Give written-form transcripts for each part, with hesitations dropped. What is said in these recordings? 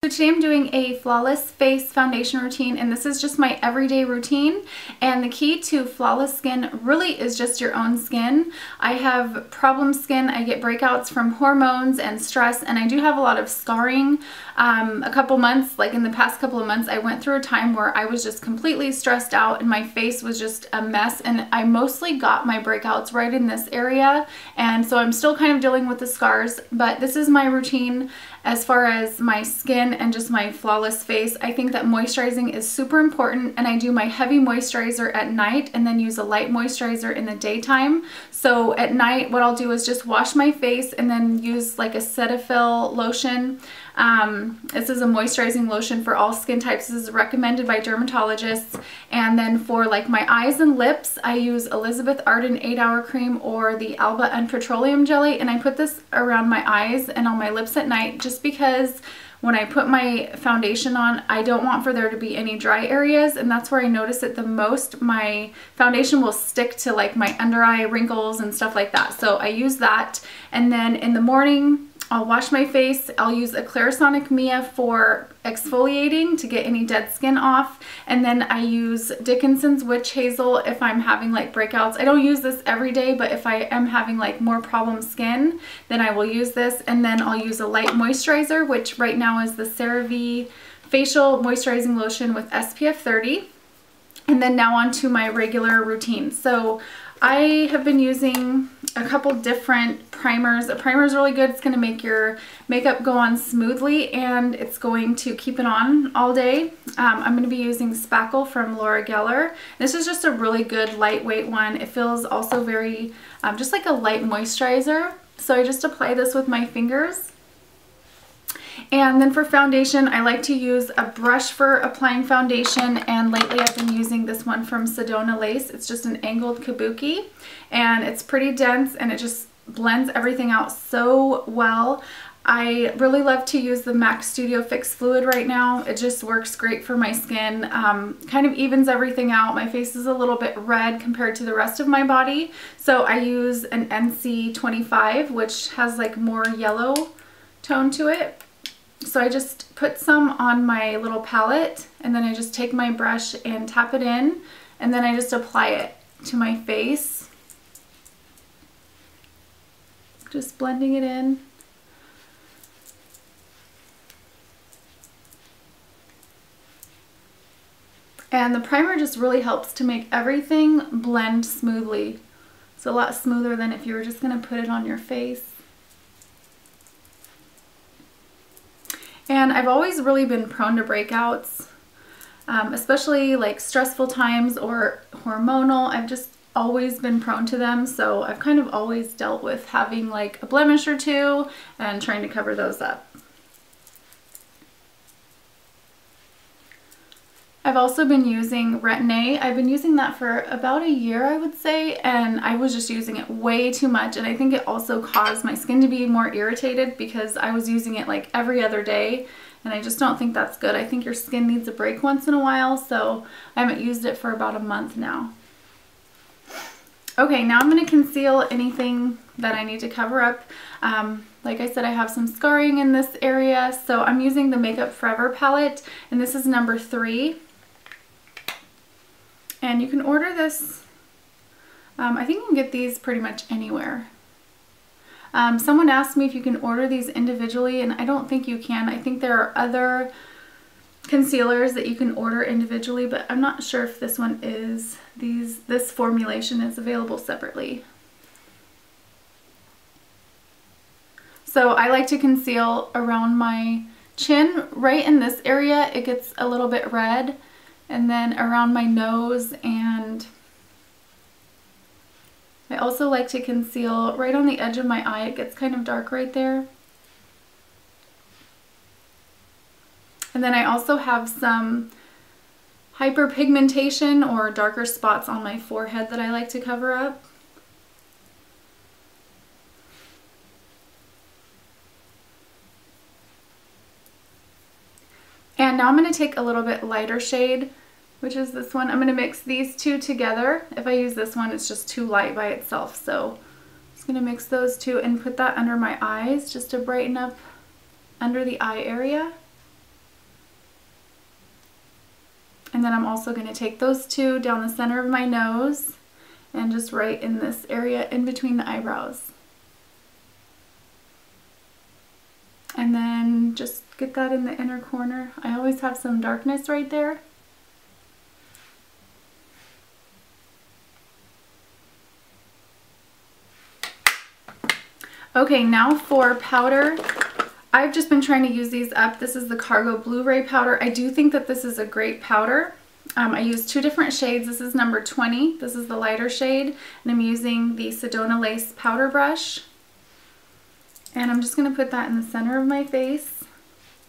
So today I'm doing a flawless face foundation routine, and this is just my everyday routine. And the key to flawless skin really is just your own skin. I have problem skin. I get breakouts from hormones and stress, and I do have a lot of scarring. A couple months, like in the past couple of months, I went through a time where I was just completely stressed out and my face was just a mess, and I mostly got my breakouts right in this area, and so I'm still kind of dealing with the scars. But this is my routine as far as my skin and just my flawless face. I think that moisturizing is super important, and I do my heavy moisturizer at night and then use a light moisturizer in the daytime. So at night what I'll do is just wash my face and then use like a Cetaphil lotion. This is a moisturizing lotion for all skin types. This is recommended by dermatologists. And then for like my eyes and lips, I use Elizabeth Arden 8-Hour Cream or the Alba and Petroleum Jelly, and I put this around my eyes and on my lips at night just because when I put my foundation on, I don't want for there to be any dry areas, and that's where I notice it the most. My foundation will stick to like my under eye wrinkles and stuff like that. So I use that, and then in the morning I'll wash my face. I'll use a Clarisonic Mia for exfoliating to get any dead skin off, and then I use Dickinson's Witch Hazel if I'm having like breakouts. I don't use this every day, but if I am having like more problem skin, then I will use this. And then I'll use a light moisturizer, which right now is the CeraVe Facial Moisturizing Lotion with SPF 30. And then now on to my regular routine. So I have been using a couple different primers. A primer is really good. It's going to make your makeup go on smoothly, and it's going to keep it on all day. I'm going to be using Spackle from Laura Geller. This is just a really good lightweight one. It feels also very just like a light moisturizer. So I just apply this with my fingers. And then for foundation, I like to use a brush for applying foundation, and lately I've been using this one from Sedona Lace. It's just an angled kabuki, and it's pretty dense and it just blends everything out so well. I really love to use the MAC Studio Fix Fluid right now. It just works great for my skin, kind of evens everything out. My face is a little bit red compared to the rest of my body, so I use an NC25, which has like more yellow tone to it. So I just put some on my little palette, and then I just take my brush and tap it in, and then I just apply it to my face. Just blending it in. And the primer just really helps to make everything blend smoothly. It's a lot smoother than if you were just going to put it on your face. And I've always really been prone to breakouts, especially like stressful times or hormonal. I've just always been prone to them, so I've kind of always dealt with having like a blemish or two and trying to cover those up. I've also been using Retin-A. I've been using that for about a year, I would say, and I was just using it way too much, and I think it also caused my skin to be more irritated because I was using it like every other day, and I just don't think that's good. I think your skin needs a break once in a while, so I haven't used it for about a month now. Okay, now I'm going to conceal anything that I need to cover up. Like I said, I have some scarring in this area, so I'm using the Makeup Forever palette, and this is number 3. And you can order this, I think you can get these pretty much anywhere. Someone asked me if you can order these individually, and I don't think you can. I think there are other concealers that you can order individually, but I'm not sure if this one is, this formulation is available separately. So I like to conceal around my chin, right in this area. It gets a little bit red. And then around my nose, and I also like to conceal right on the edge of my eye. It gets kind of dark right there. And then I also have some hyperpigmentation or darker spots on my forehead that I like to cover up. And now I'm going to take a little bit lighter shade, which is this one. I'm going to mix these two together. If I use this one, it's just too light by itself. So I'm just going to mix those two and put that under my eyes just to brighten up under the eye area. I'm also going to take those two down the center of my nose and just right in this area in between the eyebrows. And then just get that in the inner corner. I always have some darkness right there. Okay, now for powder. I've just been trying to use these up. This is the Cargo Blu-ray powder. I do think that this is a great powder. I use 2 different shades. This is number 20. This is the lighter shade. And I'm using the Sedona Lace powder brush. And I'm just going to put that in the center of my face.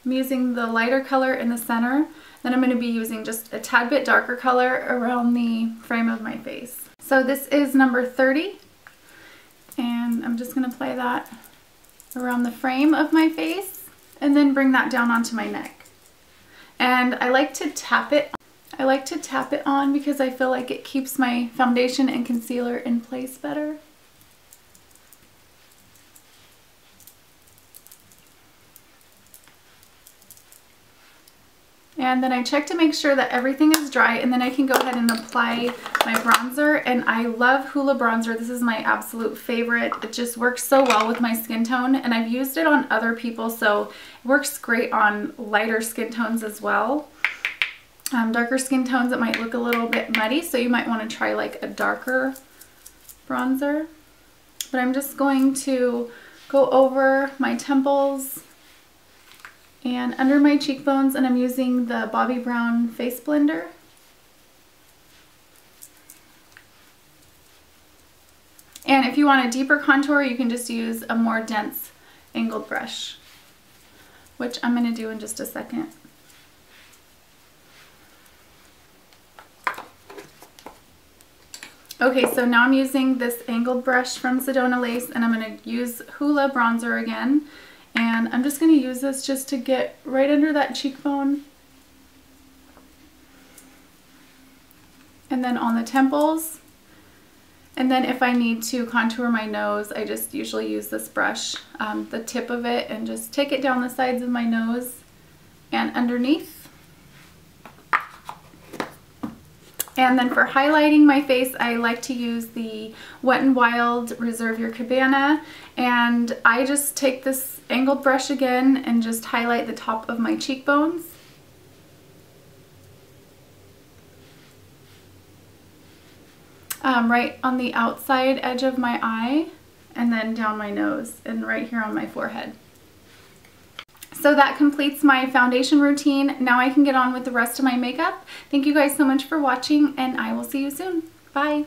I'm using the lighter color in the center. Then I'm going to be using just a tad bit darker color around the frame of my face. So this is number 30. And I'm just going to apply that around the frame of my face and then bring that down onto my neck. And I like to tap it. I like to tap it on because I feel like it keeps my foundation and concealer in place better. And then I check to make sure that everything is dry, and then I can go ahead and apply my bronzer. And I love Hoola bronzer. This is my absolute favorite. It just works so well with my skin tone, and I've used it on other people, so it works great on lighter skin tones as well. Darker skin tones, it might look a little bit muddy, so you might want to try like a darker bronzer. But I'm just going to go over my temples and under my cheekbones, and I'm using the Bobbi Brown face blender. And if you want a deeper contour, you can just use a more dense angled brush, which I'm going to do in just a second. Okay, so now I'm using this angled brush from Sedona Lace, and I'm going to use Hoola bronzer again. And I'm just going to use this just to get right under that cheekbone. And then on the temples. And then if I need to contour my nose, I just usually use this brush, the tip of it, and just take it down the sides of my nose and underneath. And then for highlighting my face, I like to use the Wet n Wild Reserve Your Cabana. And I just take this angled brush again and just highlight the top of my cheekbones. Right on the outside edge of my eye, and then down my nose and right here on my forehead. So that completes my foundation routine. Now I can get on with the rest of my makeup. Thank you guys so much for watching, and I will see you soon. Bye!